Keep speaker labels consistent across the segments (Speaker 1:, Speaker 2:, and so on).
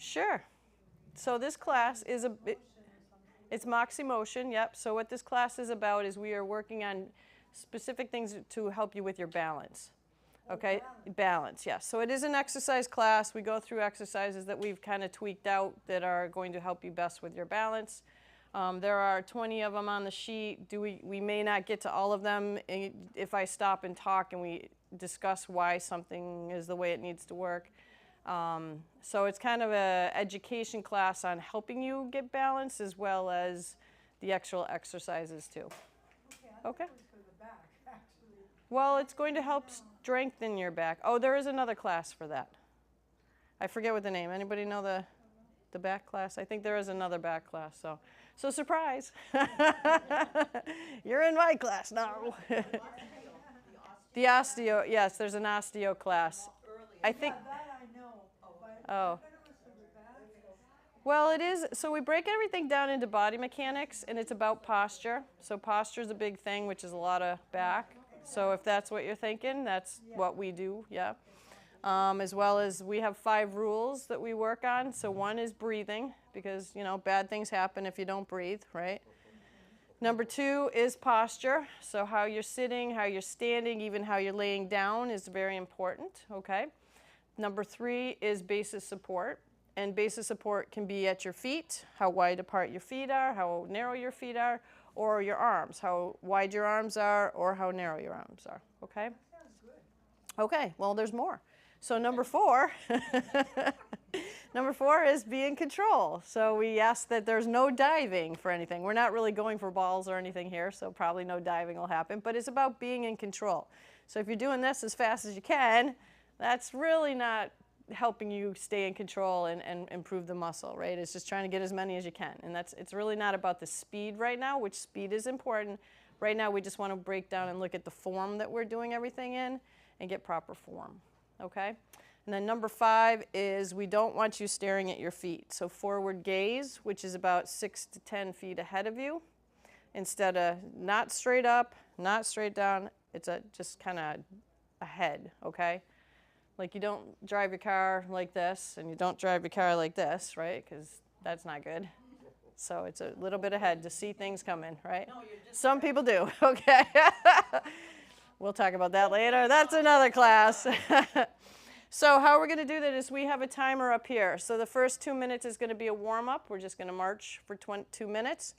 Speaker 1: Sure. So this class is it's Moxie Motion, yep. So what this class is about is we are working on specific things to help you with your balance. Okay, balance, yes. So it is an exercise class. We go through exercises that we've kind of tweaked out that are going to help you best with your balance. There are 20 of them on the sheet. We may not get to all of them if I stop and talk and we discuss why something is the way it needs to work. So it's kind of an education class on helping you get balance as well as the actual exercises too. Okay. Well, it's going to help strengthen your back. Oh, there is another class for that. I forget what the name. Anybody know the back class? I think there is another back class. So surprise. You're in my class now. The osteo, yes, there's an osteo class. I think. Oh. Well, it is. So we break everything down into body mechanics, and it's about posture. So posture is a big thing, which is a lot of back. So if that's what you're thinking, that's what we do, yeah. As well as we have 5 rules that we work on. So one is breathing, because, you know, bad things happen if you don't breathe, right? Number 2 is posture. So how you're sitting, how you're standing, even how you're laying down is very important, okay? Number 3 is basis support. And basis support can be at your feet, how wide apart your feet are, how narrow your feet are, or your arms, how wide your arms are, or how narrow your arms are, okay? Okay, well, there's more. So number 4, number 4 is be in control. So we ask that there's no diving for anything. We're not really going for balls or anything here, so probably no diving will happen, but it's about being in control. So if you're doing this as fast as you can, that's really not helping you stay in control and improve the muscle, right? It's just trying to get as many as you can. And it's really not about the speed right now, which speed is important. Right now we just want to break down and look at the form that we're doing everything in and get proper form, okay? And then number 5 is we don't want you staring at your feet. So forward gaze, which is about 6 to 10 feet ahead of you, instead of not straight up, not straight down, it's just kind of ahead, okay? Like you don't drive your car like this, and you don't drive your car like this, right? Because that's not good. So it's a little bit ahead to see things coming, right? No, some people do, okay? We'll talk about that later. That's another class. So how we're going to do that is we have a timer up here. So the first 2 minutes is going to be a warm-up. We're just going to march for 2 minutes.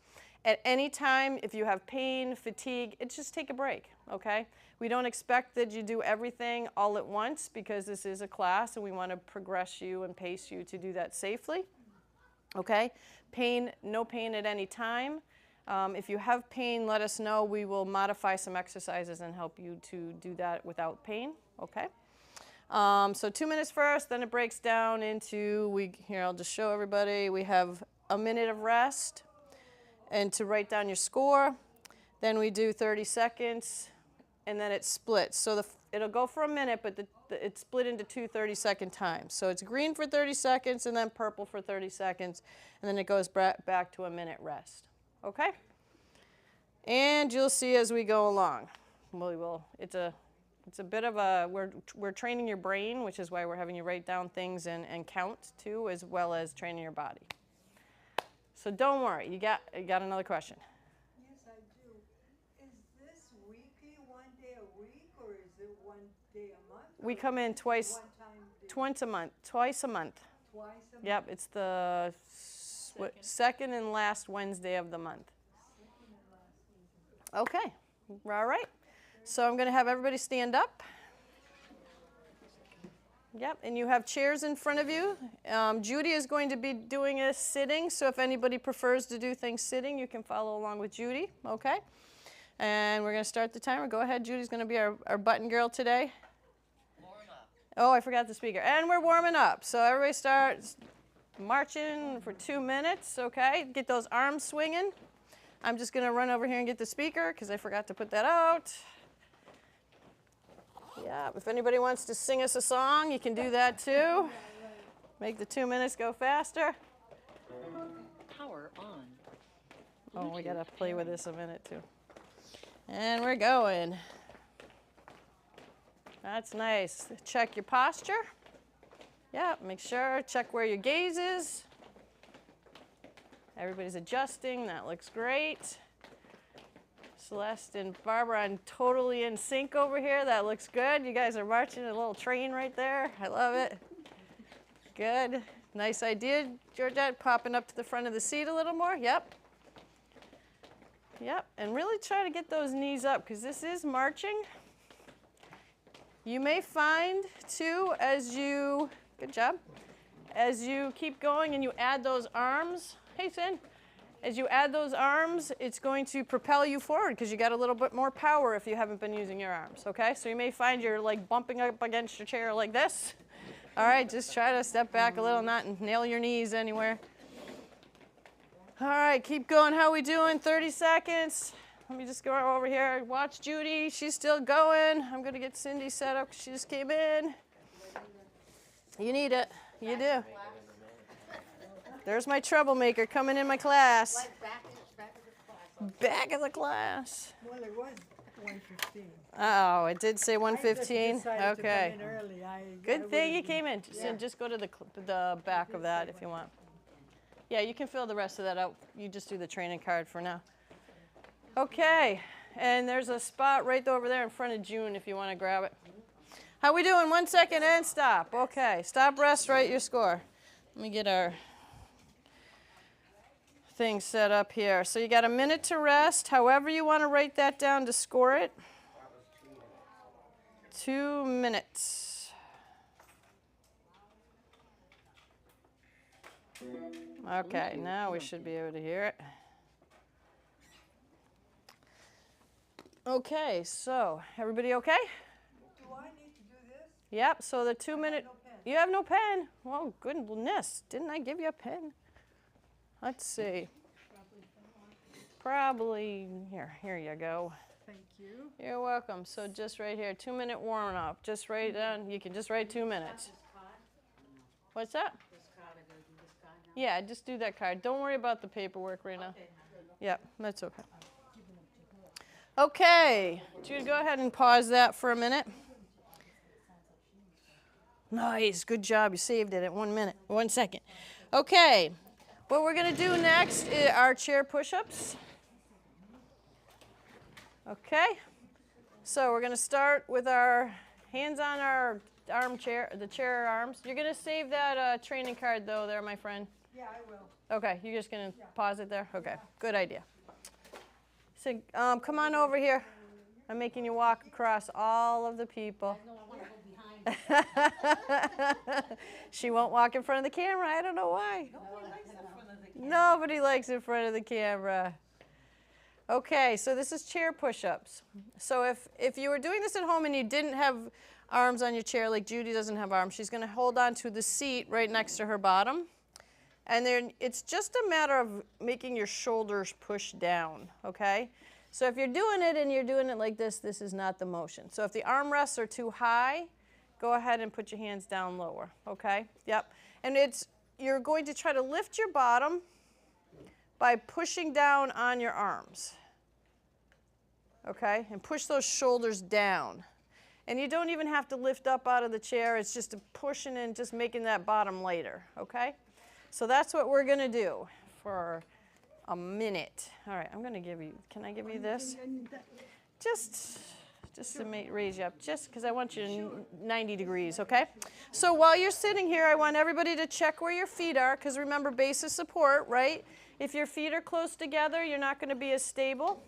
Speaker 1: At any time, if you have pain, fatigue, it's just take a break, okay? We don't expect that you do everything all at once because this is a class and we want to progress you and pace you to do that safely, okay? Pain, no pain at any time. If you have pain, let us know. We will modify some exercises and help you to do that without pain, okay? So 2 minutes first, then it breaks down into, here I'll just show everybody, we have a minute of rest and to write down your score. Then we do 30 seconds, and then it splits. So it'll go for a minute, but it's split into 2 30-second times. So it's green for 30 seconds, and then purple for 30 seconds, and then it goes back to a minute rest. Okay? And you'll see as we go along. It's a bit of a, we're training your brain, which is why we're having you write down things and count too, as well as training your body. So don't worry, you got another question.
Speaker 2: Yes, I do. Is this weekly, 1 day a week, or is it 1 day a month?
Speaker 1: We come in twice a month. Twice a month. Yep, it's the second and last Wednesday of the month. Okay, all right. So I'm going to have everybody stand up. Yep, and you have chairs in front of you. Judy is going to be doing a sitting, so if anybody prefers to do things sitting, you can follow along with Judy, okay? And we're going to start the timer. Go ahead, Judy's going to be our button girl today.
Speaker 3: Warm up.
Speaker 1: Oh, I forgot the speaker. And we're warming up. So everybody starts marching for 2 minutes, okay? Get those arms swinging. I'm just going to run over here and get the speaker because I forgot to put that out. Yeah, if anybody wants to sing us a song, you can do that too. Make the 2 minutes go faster.
Speaker 3: Power on.
Speaker 1: Oh, we got to play with this a minute too. And we're going. That's nice. Check your posture. Yeah, make sure, check where your gaze is. Everybody's adjusting, that looks great. Celeste and Barbara, I'm totally in sync over here. That looks good. You guys are marching a little train right there. I love it. Good. Nice idea, Georgette, popping up to the front of the seat a little more. Yep. Yep, and really try to get those knees up because this is marching. You may find, too, as you, good job, as you keep going and you add those arms, hey, Sin, as you add those arms, it's going to propel you forward because you got a little bit more power if you haven't been using your arms, okay? So you may find you're like bumping up against your chair like this. All right, just try to step back a little, not nail your knees anywhere. All right, keep going. How we doing? 30 seconds. Let me just go over here. Watch Judy. She's still going. I'm going to get Cindy set up. She just came in. You need it. You do. There's my troublemaker coming in my class. Back of the class.
Speaker 2: Well, it was 1:15.
Speaker 1: Oh, it did say 1:15? Okay.
Speaker 2: Good
Speaker 1: Good thing you came in. Just go to the back of that if you want. Yeah, you can fill the rest of that out. You just do the training card for now. Okay, and there's a spot right over there in front of June if you want to grab it. How we doing? 1 second and stop. Okay, stop, rest, write your score. Let me get our thing set up here. So you got a minute to rest. However you want to write that down to score it. 2 minutes. Okay, now we should be able to hear it. Okay, so everybody okay?
Speaker 2: Do I need to do this?
Speaker 1: Yep, so the 2 minute.
Speaker 2: No pen.
Speaker 1: You have no pen? Well, goodness, didn't I give you a pen? Let's see. Probably, here you go.
Speaker 2: Thank you.
Speaker 1: You're welcome. So just right here, 2 minute warm up. Just write down, you can just write 2 minutes. What's that? Yeah, just do that card. Don't worry about the paperwork right now. Yep, that's okay. Okay, Jude, go ahead and pause that for a minute. Nice, good job. You saved it at 1 minute, 1 second. Okay, what we're going to do next is our chair push-ups. Okay, so we're going to start with our hands on our armchair, the chair arms. You're going to save that training card, though, there, my friend.
Speaker 2: Yeah, I will.
Speaker 1: Okay, you're just going to pause it there? Okay, good idea. So come on over here. I'm making you walk across all of the people. She won't walk in front of the camera. I don't know why. Nobody likes in front of the camera. Okay, so this is chair push-ups. So if you were doing this at home and you didn't have arms on your chair, like Judy doesn't have arms, she's going to hold on to the seat right next to her bottom. And then it's just a matter of making your shoulders push down, okay? So if you're doing it and you're doing it like this, this is not the motion. So if the armrests are too high, go ahead and put your hands down lower, okay? Yep. And you're going to try to lift your bottom by pushing down on your arms, okay? And push those shoulders down. And you don't even have to lift up out of the chair. It's just a pushing and just making that bottom lighter, okay? So that's what we're going to do for a minute. All right, I'm going to give you, can I give you this? Just to raise you up, just because I want you to 90 degrees, okay? So while you're sitting here, I want everybody to check where your feet are, because remember, base is support, right? If your feet are close together, you're not going to be as stable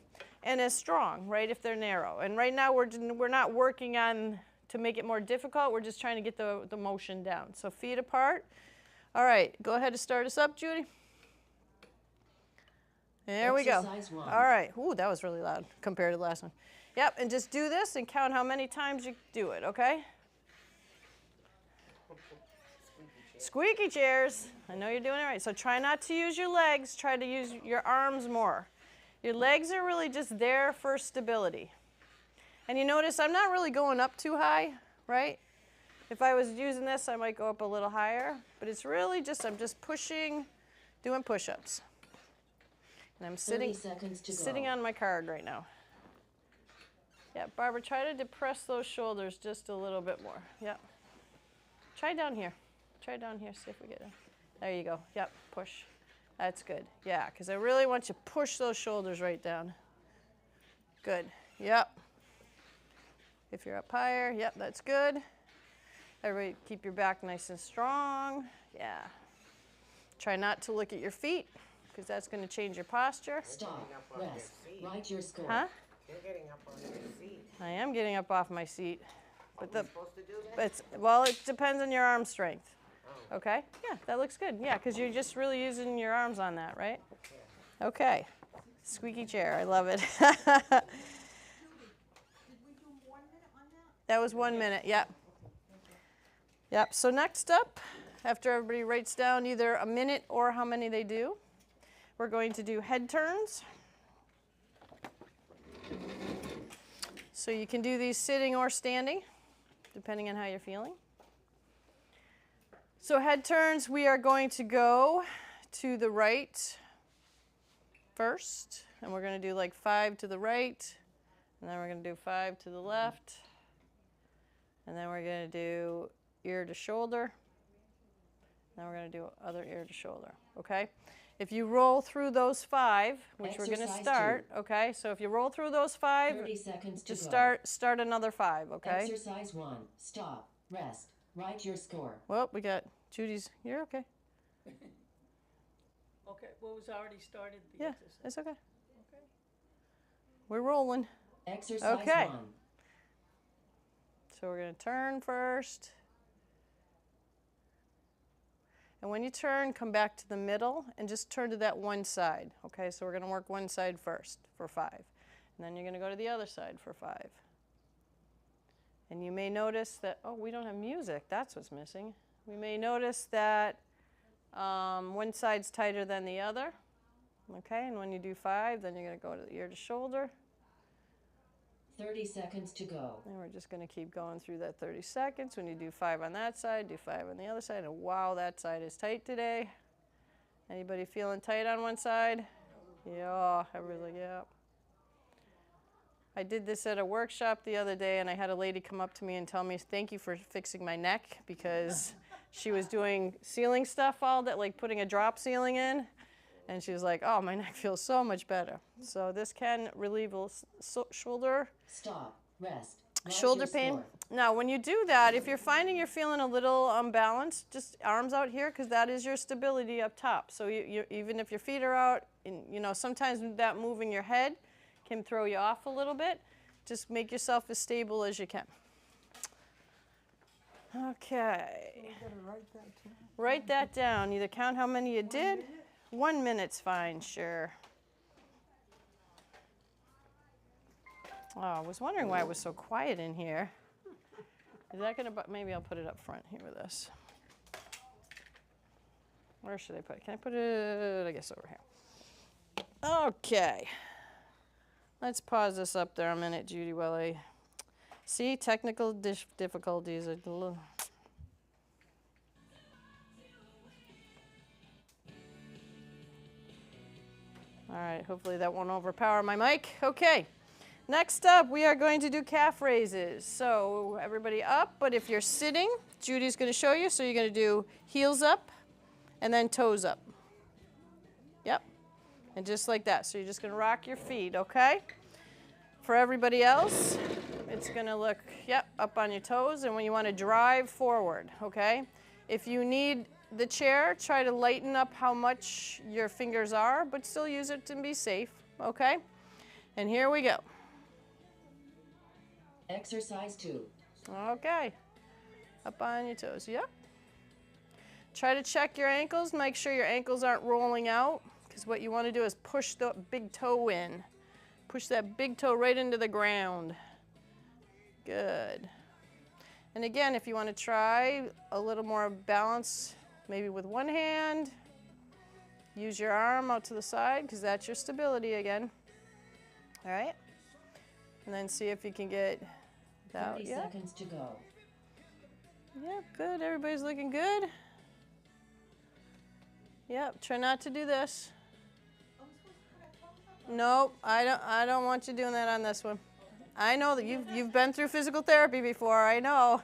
Speaker 1: and as strong, right, if they're narrow. And right now, we're not working on to make it more difficult. We're just trying to get the motion down. So feet apart. All right, go ahead and start us up, Judy. There we go. All right. Ooh, that was really loud compared to the last one. Yep, and just do this and count how many times you do it, okay? Squeaky chairs. I know you're doing it right. So try not to use your legs. Try to use your arms more. Your legs are really just there for stability. And you notice I'm not really going up too high, right? If I was using this, I might go up a little higher. But it's really just, I'm just pushing, doing push-ups. And I'm sitting on my card right now. Yeah, Barbara, try to depress those shoulders just a little bit more. Yeah. Try down here. try down here, see if we get it. There you go. Yep, push. That's good. Yeah, because I really want you to push those shoulders right down. Good. Yep. If you're up higher, yep, that's good. Everybody keep your back nice and strong. Yeah. Try not to look at your feet, because that's going to change your posture.
Speaker 3: Stop. Rest. Write your score.
Speaker 1: Huh?
Speaker 4: You're getting up on your seat.
Speaker 1: I am getting up off my seat. But
Speaker 4: Are we supposed to do that?
Speaker 1: well, it depends on your arm strength. Okay? Yeah, that looks good. Yeah, because you're just really using your arms on that, right? Okay. Squeaky chair. I love it.
Speaker 2: Did we do 1 minute on that?
Speaker 1: That was 1 minute. Yep. Yep. So next up, after everybody writes down either a minute or how many they do, we're going to do head turns. So you can do these sitting or standing, depending on how you're feeling. So head turns, we are going to go to the right first, and we're going to do like 5 to the right, and then we're going to do 5 to the left, and then we're going to do ear to shoulder, then we're going to do other ear to shoulder, okay? If you roll through those 5, which we're going to
Speaker 3: Exercise
Speaker 1: start, okay? So if you roll through those 5,
Speaker 3: 30 seconds to
Speaker 1: just
Speaker 3: go.
Speaker 1: start another 5, okay?
Speaker 3: Exercise 1. Stop. Rest. Write your score.
Speaker 1: Well, we got Judy's. You're okay.
Speaker 5: Okay, well, it was already started the
Speaker 1: Yeah,
Speaker 5: exercise.
Speaker 1: it's okay.
Speaker 5: Okay.
Speaker 1: We're rolling.
Speaker 3: Exercise
Speaker 1: Okay.
Speaker 3: 1.
Speaker 1: So we're going to turn first. And when you turn, come back to the middle and just turn to that one side. Okay, so we're going to work one side first for 5. And then you're going to go to the other side for 5. And you may notice that, oh, we don't have music. That's what's missing. We may notice that one side's tighter than the other. Okay, and when you do 5, then you're going to go to the ear to shoulder.
Speaker 3: 30 seconds to go.
Speaker 1: And we're just going to keep going through that 30 seconds. When you do 5 on that side, do 5 on the other side. And wow, that side is tight today. Anybody feeling tight on one side? Yeah, everybody, yeah. I did this at a workshop the other day, and I had a lady come up to me and tell me, thank you for fixing my neck, because she was doing ceiling stuff all day, like putting a drop ceiling in. And she was like, oh, my neck feels so much better. So this can relieve shoulder
Speaker 3: Stop. Rest. Write
Speaker 1: shoulder
Speaker 3: your
Speaker 1: pain.
Speaker 3: score.
Speaker 1: Now, when you do that, if you're finding you're feeling a little unbalanced, just arms out here, because that is your stability up top. So even if your feet are out, and, you know, sometimes that moving your head can throw you off a little bit. Just make yourself as stable as you can. Okay.
Speaker 2: We gotta write that down.
Speaker 1: Write that down. Either count how many you did. 1 minute's fine, sure. Oh, I was wondering why it was so quiet in here. Is that gonna, maybe I'll put it up front here with us. Where should I put it? Can I put it, I guess over here. Okay. Let's pause this up there a minute, Judy, while I see technical difficulties. All right, hopefully that won't overpower my mic. Okay, next up we are going to do calf raises. So everybody up, but if you're sitting, Judy's going to show you. So you're going to do heels up and then toes up. Yep, and just like that. So you're just going to rock your feet, okay? For everybody else, it's going to look, yep, up on your toes, and when you want to drive forward, okay? If you need the chair, try to lighten up how much your fingers are, but still use it to be safe, okay? And here we go.
Speaker 3: Exercise 2.
Speaker 1: Okay. Up on your toes, yep. Try to check your ankles, make sure your ankles aren't rolling out, because what you want to do is push the big toe in. Push that big toe right into the ground. Good. And again, if you want to try a little more balance, maybe with one hand, use your arm out to the side, because that's your stability again. All right? And then see if you can get that.
Speaker 3: 30
Speaker 1: Yeah.
Speaker 3: seconds to go.
Speaker 1: Yeah, good. Everybody's looking good. Yep, try not to do this. Nope, I don't want you doing that on this one. I know that you've been through physical therapy before, I know.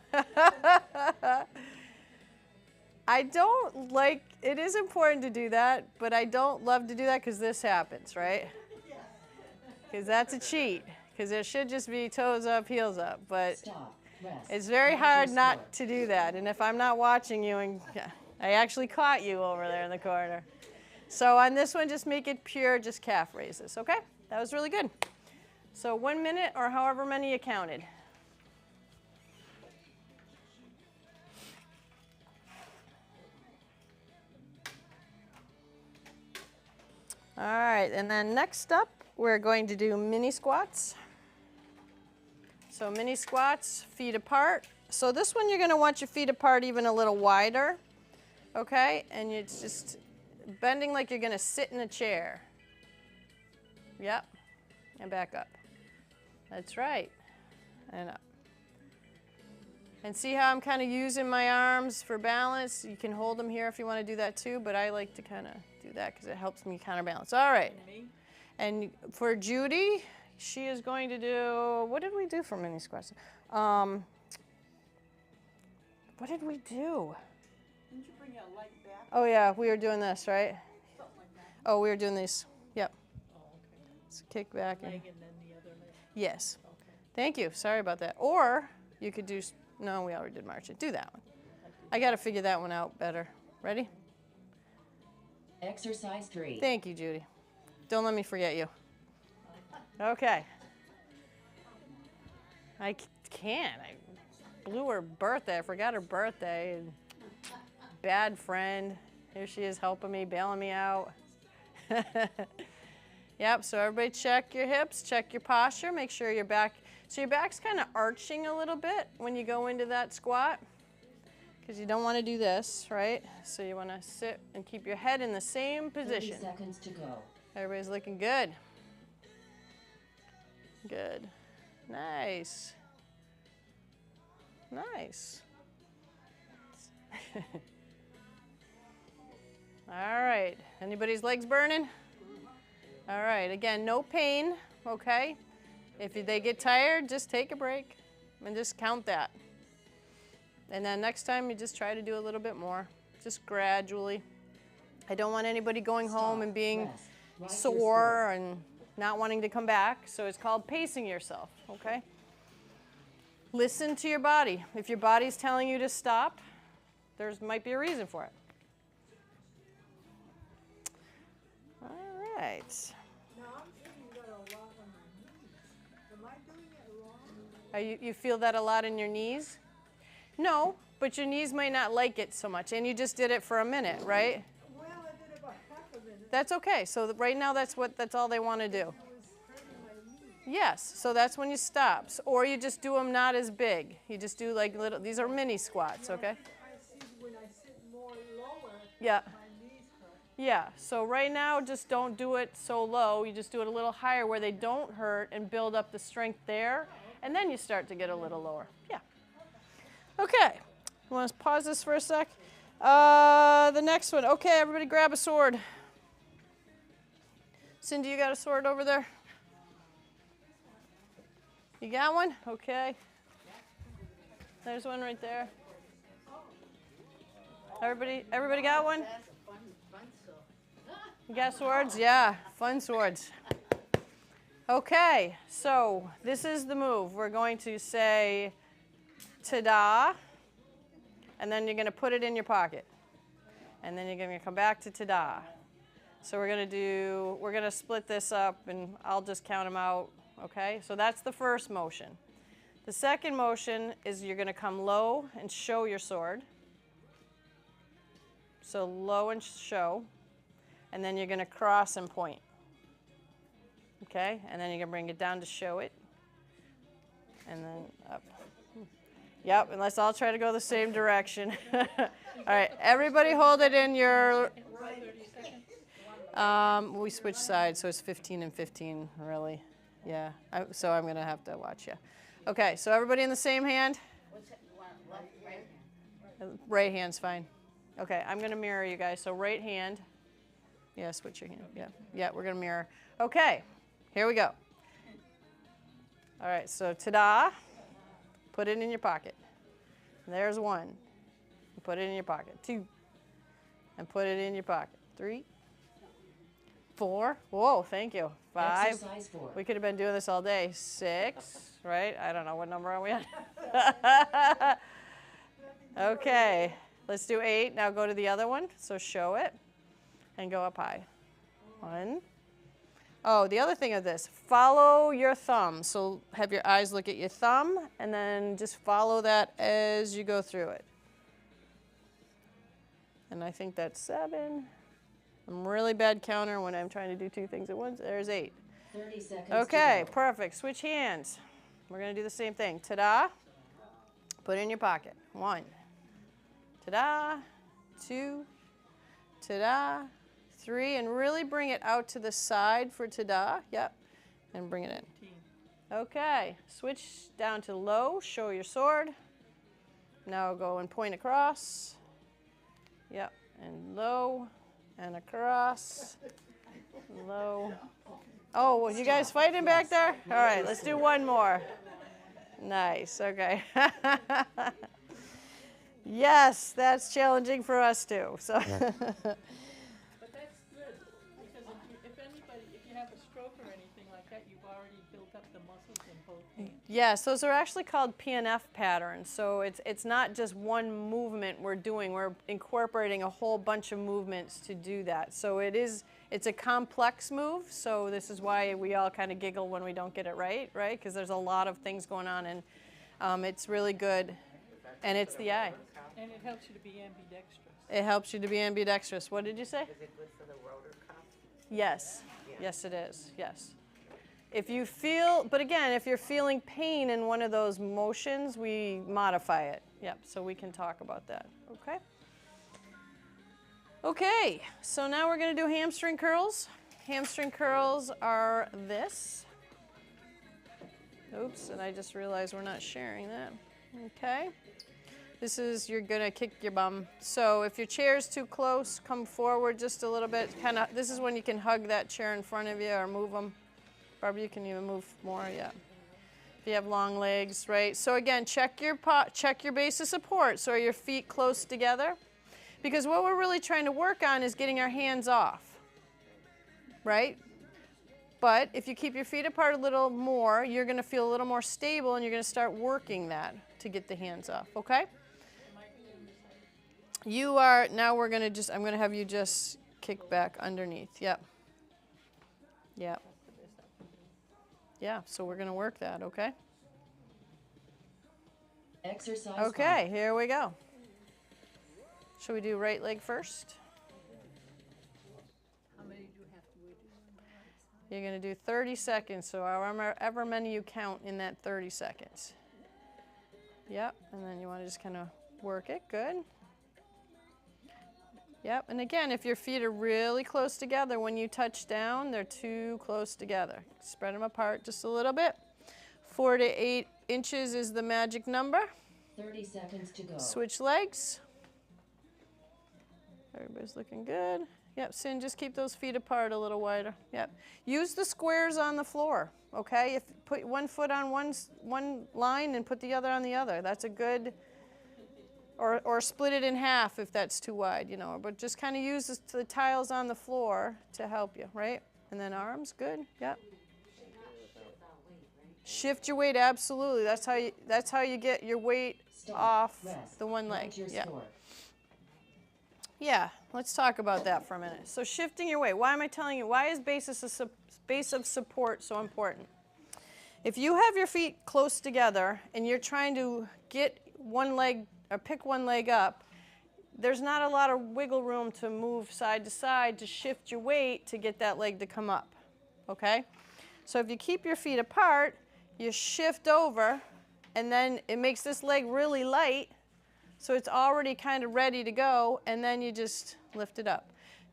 Speaker 1: I don't like, it is important to do that, but I don't love to do that because this happens, right? Because that's a cheat. Because it should just be toes up, heels up. But
Speaker 3: Stop. Rest.
Speaker 1: it's very
Speaker 3: Write
Speaker 1: hard
Speaker 3: your
Speaker 1: not
Speaker 3: score.
Speaker 1: to do that. And if I'm not watching you, and I actually caught you over there in the corner. So on this one, just make it pure, just calf raises, okay? That was really good. So 1 minute or however many you counted. All right, and then next up, we're going to do mini squats. So mini squats, feet apart. So this one, you're gonna want your feet apart even a little wider, okay? And it's just bending like you're gonna sit in a chair. Yep, and back up. That's right, and up. And see how I'm kind of using my arms for balance? You can hold them here if you want to do that too, but I like to kind of do that because it helps me counterbalance. All right.
Speaker 5: Me?
Speaker 1: And for Judy, she is going to do, what did we do for mini squats? What did we do?
Speaker 5: Didn't you bring your leg back?
Speaker 1: Oh yeah, we were doing this, right?
Speaker 5: Something like that.
Speaker 1: Oh, we were doing these. Yep.
Speaker 5: Oh, okay.
Speaker 1: Let's kick back.
Speaker 5: Leg
Speaker 1: And,
Speaker 5: and then the other leg.
Speaker 1: yes.
Speaker 5: Okay.
Speaker 1: Thank you. Sorry about that. Or you could do, no, we already did marching. Do that one. I got to figure that one out better. Ready?
Speaker 3: Exercise 3.
Speaker 1: Thank you, Judy. Don't let me forget you. Okay. I can't. I blew her birthday. I forgot her birthday. Bad friend. Here she is helping me, bailing me out. Yep, so everybody check your hips, check your posture, make sure your back, so your back's kind of arching a little bit when you go into that squat, because you don't want to do this, right? So you want to sit and keep your head in the same
Speaker 3: 30
Speaker 1: position.
Speaker 3: seconds to go.
Speaker 1: Everybody's looking good. Good. Nice. Nice. All right. Anybody's legs burning? All right. Again, no pain, okay? If they get tired, just take a break and just count that. And then next time, you just try to do a little bit more, just gradually. I don't want anybody going home and being
Speaker 3: Rest. Write your
Speaker 1: sore
Speaker 3: score.
Speaker 1: and not wanting to come back, so it's called pacing yourself, okay? Listen to your body. If your body's telling you to stop, there might be a reason for it. All right.
Speaker 2: Now I'm feeling that a lot on my knees. Am I doing it wrong?
Speaker 1: Are you feel that a lot in your knees? No, but your knees might not like it so much, and you just did it for a minute, right?
Speaker 2: Well, I did about half a minute.
Speaker 1: That's okay. So right now, that's all they want to do.
Speaker 2: It was hurting my knee.
Speaker 1: Yes, so that's when you stop. Or you just do them not as big. You just do like little, these are mini squats, okay?
Speaker 2: I see when I sit more lower,
Speaker 1: Yeah.
Speaker 2: my knees hurt.
Speaker 1: Yeah, so right now, just don't do it so low. You just do it a little higher where they don't hurt and build up the strength there. And then you start to get a little lower. Yeah. Okay, you want to pause this for a sec? The next one. Okay, everybody grab a sword. Cindy, you got a sword over there? You got one? Okay. There's one right there. Everybody got one? You got swords? Yeah, fun swords. Okay, so this is the move. We're going to say ta-da, and then you're going to put it in your pocket. And then you're going to come back to ta-da. So we're going to split this up, and I'll just count them out, okay? So that's the first motion. The second motion is you're going to come low and show your sword. So low and show. And then you're going to cross and point. Okay? And then you're going to bring it down to show it. And then up. Yep, and let's all try to go the same direction. All right, everybody hold it in your... we switched sides, so it's 15 and 15, really. Yeah, so I'm going to have to watch you. Okay, so everybody in the same hand? Right hand's fine. Okay, I'm going to mirror you guys. So right hand. Yeah, switch your hand. Yeah, we're going to mirror. Okay, here we go. All right, so ta-da. Put it in your pocket. There's one. Put it in your pocket. 2, and put it in your pocket. 3, 4. Whoa, thank you. 5.
Speaker 3: Exercise 4.
Speaker 1: We could have been doing this all day. 6, right? I don't know. What number are we on? Okay, let's do 8. Now go to the other one. So show it and go up high. 1. Oh, the other thing of this, follow your thumb. So have your eyes look at your thumb and then just follow that as you go through it. And I think that's 7. I'm a really bad counter when I'm trying to do 2 things at once. There's 8.
Speaker 3: 30 seconds
Speaker 1: Okay,
Speaker 3: to go.
Speaker 1: perfect. Switch hands. We're going to do the same thing. Ta-da. Put it in your pocket. 1. Ta-da. 2. Ta-da. 3. And really bring it out to the side for ta-da. Yep. And bring it in. Okay. Switch down to low. Show your sword. Now go and point across. Yep. And low. And across. Low. Oh, you guys fighting back there? All right, let's do one more. Nice, okay. Yes, that's challenging for us too. So.
Speaker 5: But that's good, because if you have a stroke or anything like that, you've already built up the muscles in both hands.
Speaker 1: Yes, those are actually called PNF patterns. So it's not just one movement we're doing. We're incorporating a whole bunch of movements to do that. So it's a complex move. So this is why we all kind of giggle when we don't get it right? Because there's a lot of things going on, and it's really good. And it's the eye.
Speaker 5: And it helps you to be ambidextrous.
Speaker 1: It helps you to be ambidextrous. What did you say?
Speaker 4: Is it good for the rotor cuff?
Speaker 1: Yes. Yes, it is. Yes. If you feel, but again, if you're feeling pain in one of those motions, we modify it. Yep, so we can talk about that. Okay? Okay, so now we're going to do hamstring curls. Hamstring curls are this. Oops, and I just realized we're not sharing that. Okay. This is, you're going to kick your bum. So if your chair's too close, come forward just a little bit. This is when you can hug that chair in front of you or move them. Barbara, you can even move more, yeah. If you have long legs, right? So again, check your base of support. So are your feet close together? Because what we're really trying to work on is getting our hands off, right? But if you keep your feet apart a little more, you're going to feel a little more stable, and you're going to start working that to get the hands off, okay? You are, now we're going to I'm going to have you just kick back underneath. Yep. Yep. Yeah, so we're going to work that, okay?
Speaker 3: Exercise
Speaker 1: Okay, here we go. Should we do right leg first?
Speaker 5: How many do you have to do?
Speaker 1: You're going to do 30 seconds, so however many you count in that 30 seconds. Yep, and then you want to just kind of work it. Good. Yep, and again, if your feet are really close together, when you touch down, they're too close together. Spread them apart just a little bit. 4 to 8 inches is the magic number.
Speaker 3: 30 seconds to go.
Speaker 1: Switch legs. Everybody's looking good. Yep, Sin, just keep those feet apart a little wider. Yep. Use the squares on the floor, okay? Put one foot on one line and put the other on the other. That's a good, or split it in half if that's too wide, you know. But just kind of use the tiles on the floor to help you, right? And then arms, good, yep. Shift your weight, absolutely. That's how you get your weight off the one leg. Yeah. Yeah, let's talk about that for a minute. So shifting your weight. Why am I telling you? Why is base of support so important? If you have your feet close together and you're trying to get one leg or pick one leg up, there's not a lot of wiggle room to move side to side to shift your weight to get that leg to come up, okay? So if you keep your feet apart, you shift over, and then it makes this leg really light, so it's already kind of ready to go, and then you just lift it up.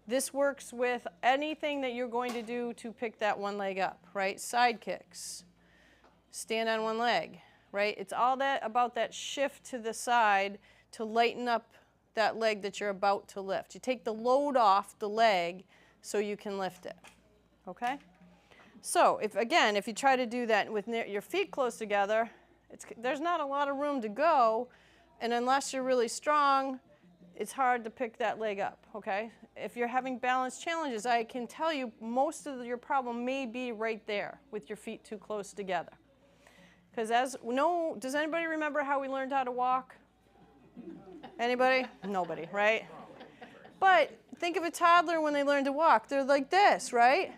Speaker 1: This works with anything that you're going to do to pick that one leg up, right? Side kicks, stand on one leg, right? It's all that about that shift to the side to lighten up that leg that you're about to lift. You take the load off the leg so you can lift it, okay? So if you try to do that with your feet close together, there's not a lot of room to go, and unless you're really strong, it's hard to pick that leg up, okay? If you're having balance challenges, I can tell you most of your problem may be right there with your feet too close together. Because does anybody remember how we learned how to walk? Anybody? Nobody, right? But think of a toddler when they learn to walk. They're like this, right?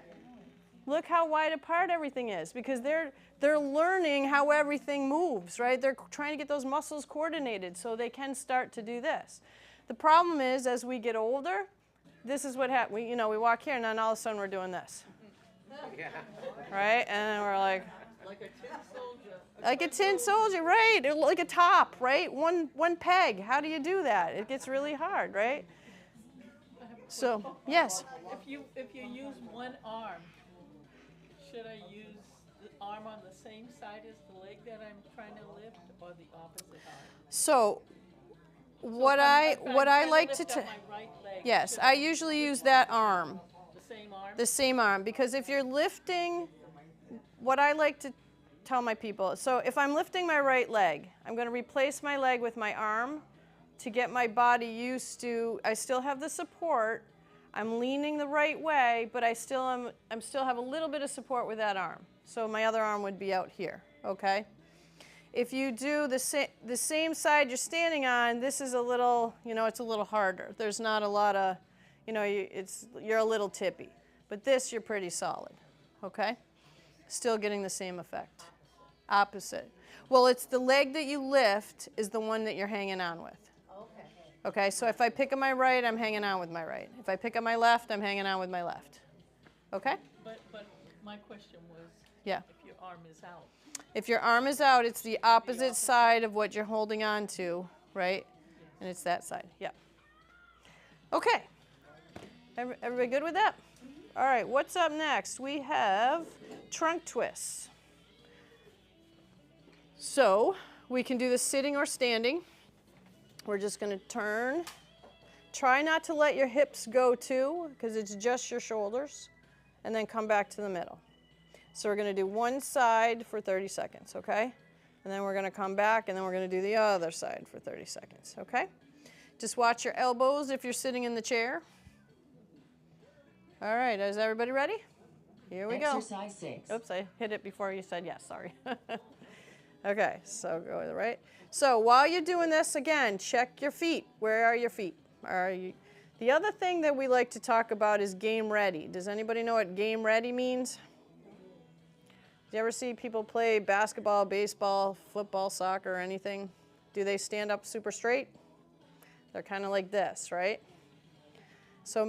Speaker 1: Look how wide apart everything is because they're learning how everything moves, right? They're trying to get those muscles coordinated so they can start to do this. The problem is, as we get older, this is what happens. We walk here, and then all of a sudden we're doing this.
Speaker 4: Yeah.
Speaker 1: Right? And then we're like
Speaker 5: Like a tin soldier.
Speaker 1: a tin soldier, right? Like a top, right? One peg. How do you do that? It gets really hard, right? So, yes.
Speaker 5: If you use one arm, should I use the arm on the same side as the leg that I'm trying to lift, or the opposite arm?
Speaker 1: So, what
Speaker 5: If
Speaker 1: I
Speaker 5: I'm
Speaker 1: like
Speaker 5: trying
Speaker 1: to
Speaker 5: lift up my right leg,
Speaker 1: yes,
Speaker 5: should
Speaker 1: I usually use that arm,
Speaker 5: the same arm.
Speaker 1: the same arm, because if you're lifting, what I like to tell my people, so if I'm lifting my right leg, I'm going to replace my leg with my arm to get my body used to. I still have the support. I'm leaning the right way, but I still have a little bit of support with that arm. So my other arm would be out here, okay? If you do the same side you're standing on, this is a little, it's a little harder. There's not a lot of, you're a little tippy. But this, you're pretty solid, okay? Still getting the same effect. Opposite. Well, it's the leg that you lift is the one that you're hanging on with. Okay, so if I pick up my right, I'm hanging on with my right. If I pick up my left, I'm hanging on with my left. Okay?
Speaker 5: But my question was,
Speaker 1: Yeah.
Speaker 5: if your arm is out.
Speaker 1: If your arm is out, it's the opposite side of what you're holding on to, right? And it's that side. Yeah. Okay. Everybody good with that? All right, what's up next? We have trunk twists. So we can do this sitting or standing. We're just going to turn. Try not to let your hips go too, because it's just your shoulders. And then come back to the middle. So we're going to do one side for 30 seconds, okay? And then we're going to come back, and then we're going to do the other side for 30 seconds, okay? Just watch your elbows if you're sitting in the chair. All right, is everybody ready? Here we go.
Speaker 3: Exercise 6.
Speaker 1: Oops, I hit it before you said yes, sorry. Okay, so go to the right. So while you're doing this, again, check your feet. Where are your feet? The other thing that we like to talk about is game ready. Does anybody know what game ready means? Do you ever see people play basketball, baseball, football, soccer, or anything? Do they stand up super straight? They're kind of like this, right? So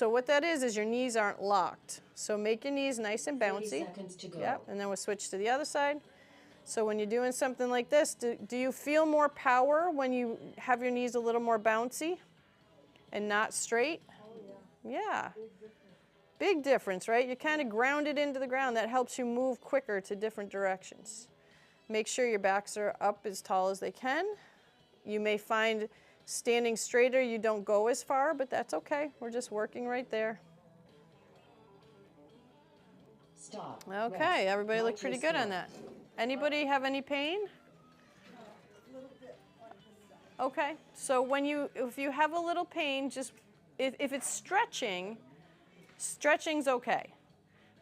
Speaker 1: what that is your knees aren't locked. So make your knees nice and
Speaker 3: 30
Speaker 1: bouncy.
Speaker 3: seconds to go.
Speaker 1: Yep, and then we'll switch to the other side. So when you're doing something like this, do you feel more power when you have your knees a little more bouncy and not straight? Yeah. Big difference, right? You're kind of grounded into the ground. That helps you move quicker to different directions. Make sure your backs are up as tall as they can. You may find standing straighter, you don't go as far, but that's okay. We're just working right there.
Speaker 3: Stop.
Speaker 1: Okay,
Speaker 3: Rest.
Speaker 1: everybody
Speaker 3: Write
Speaker 1: looked pretty
Speaker 3: your
Speaker 1: good on
Speaker 3: score.
Speaker 1: that. Anybody have any pain? Okay, so if you have a little pain, just if it's stretching, stretching's okay.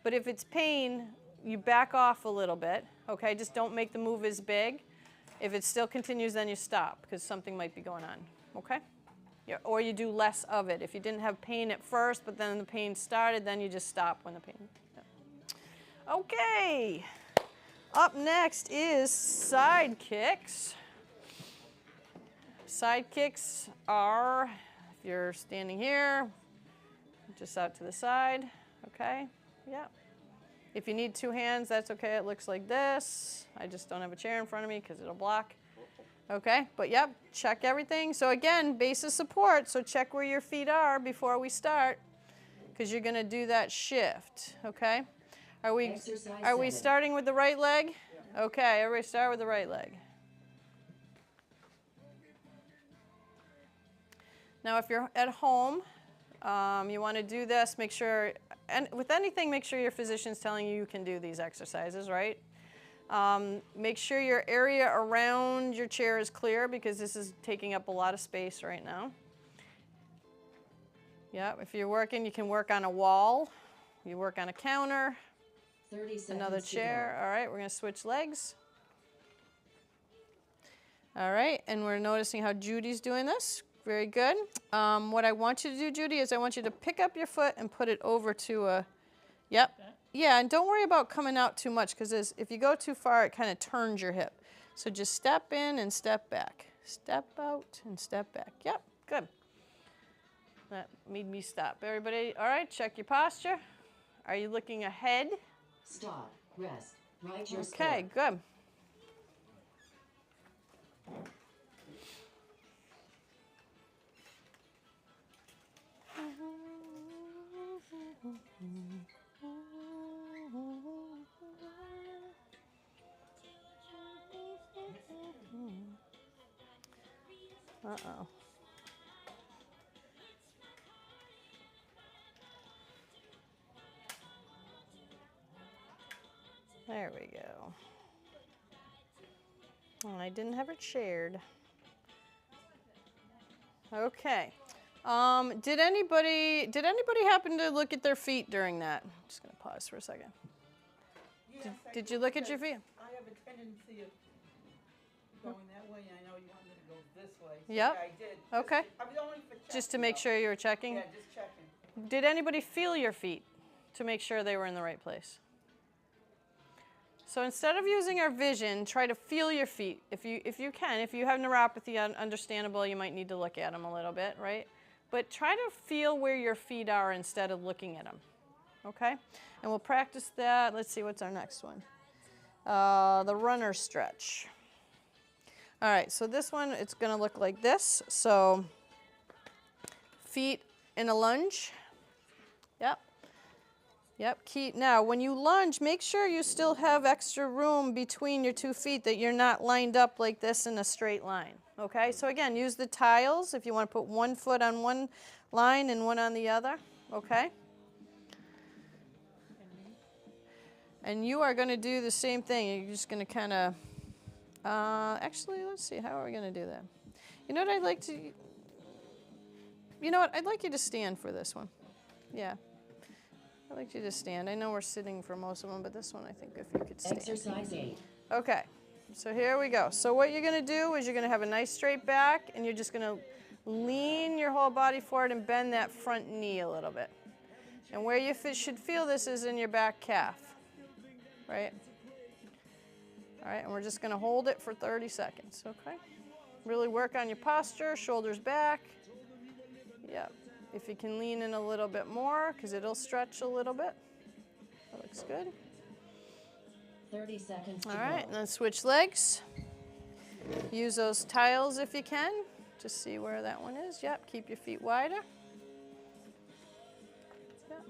Speaker 1: But if it's pain, you back off a little bit, okay? Just don't make the move as big. If it still continues, then you stop because something might be going on, okay? Yeah, or you do less of it. If you didn't have pain at first, but then the pain started, then you just stop when the pain. Yeah. Okay, up next is side kicks. Side kicks are, if you're standing here, just out to the side, okay? Yeah. If you need two hands, that's okay. It looks like this. I just don't have a chair in front of me because it'll block. Okay, but yep, check everything. So again, base of support, so check where your feet are before we start because you're gonna do that shift, okay? Are we
Speaker 3: Exercise
Speaker 1: are we
Speaker 3: 7.
Speaker 1: starting with the right leg? Okay, everybody start with the right leg. Now if you're at home, you want to do this, make sure, and with anything, make sure your physician's telling you you can do these exercises, right? Make sure your area around your chair is clear because this is taking up a lot of space right now. Yep, if you're working, you can work on a wall. You work on a counter,
Speaker 3: 30 seconds
Speaker 1: another
Speaker 3: to
Speaker 1: chair. All right, we're going to switch legs. All right, and we're noticing how Judy's doing this. Very good. What I want you to do, Judy, is I want you to pick up your foot and put it over to a, yep. Yeah, and don't worry about coming out too much, because if you go too far, it kind of turns your hip. So just step in and step back. Step out and step back. Yep, good. That made me stop. Everybody, all right, check your posture. Are you looking ahead?
Speaker 3: Stop. Rest. Write your score.
Speaker 1: Okay, good. Uh-oh. There we go. Oh, I didn't have it shared. Okay. Did anybody happen to look at their feet during that? I'm just going to pause for a second.
Speaker 5: Yes,
Speaker 1: Did you look at your feet?
Speaker 5: I have a tendency of going that way, and I know you want me to go this way. So
Speaker 1: Yep.
Speaker 5: yeah, I did.
Speaker 1: Okay.
Speaker 5: I was only for checking,
Speaker 1: Just to make
Speaker 5: though.
Speaker 1: sure you were checking?
Speaker 5: Yeah, just checking.
Speaker 1: Did anybody feel your feet to make sure they were in the right place? So instead of using our vision, try to feel your feet. If you can. If you have neuropathy, understandable, you might need to look at them a little bit, right? But try to feel where your feet are instead of looking at them, okay? And we'll practice that. Let's see, what's our next one? The runner stretch. All right, so this one, it's going to look like this. So feet in a lunge. Yep. Yep. Now, when you lunge, make sure you still have extra room between your 2 feet, that you're not lined up like this in a straight line. Okay? So again, use the tiles if you want to put 1 foot on one line and one on the other. Okay? And you are going to do the same thing. You're just going to kind of, actually, let's see, how are we going to do that? You know what I'd like to, I'd like you to stand for this one. Yeah. I'd like you to stand. I know we're sitting for most of them, but this one I think if you could stand.
Speaker 3: Exercise 8.
Speaker 1: Okay, so here we go. So what you're going to do is you're going to have a nice straight back, and you're just going to lean your whole body forward and bend that front knee a little bit. And where you should feel this is in your back calf, right? All right, and we're just going to hold it for 30 seconds, okay? Really work on your posture, shoulders back. Yep. If you can lean in a little bit more, because it'll stretch a little bit. That looks good.
Speaker 3: 30 seconds to
Speaker 1: All right,
Speaker 3: go.
Speaker 1: and then switch legs. Use those tiles if you can. Just see where that one is. Yep, keep your feet wider. Yep.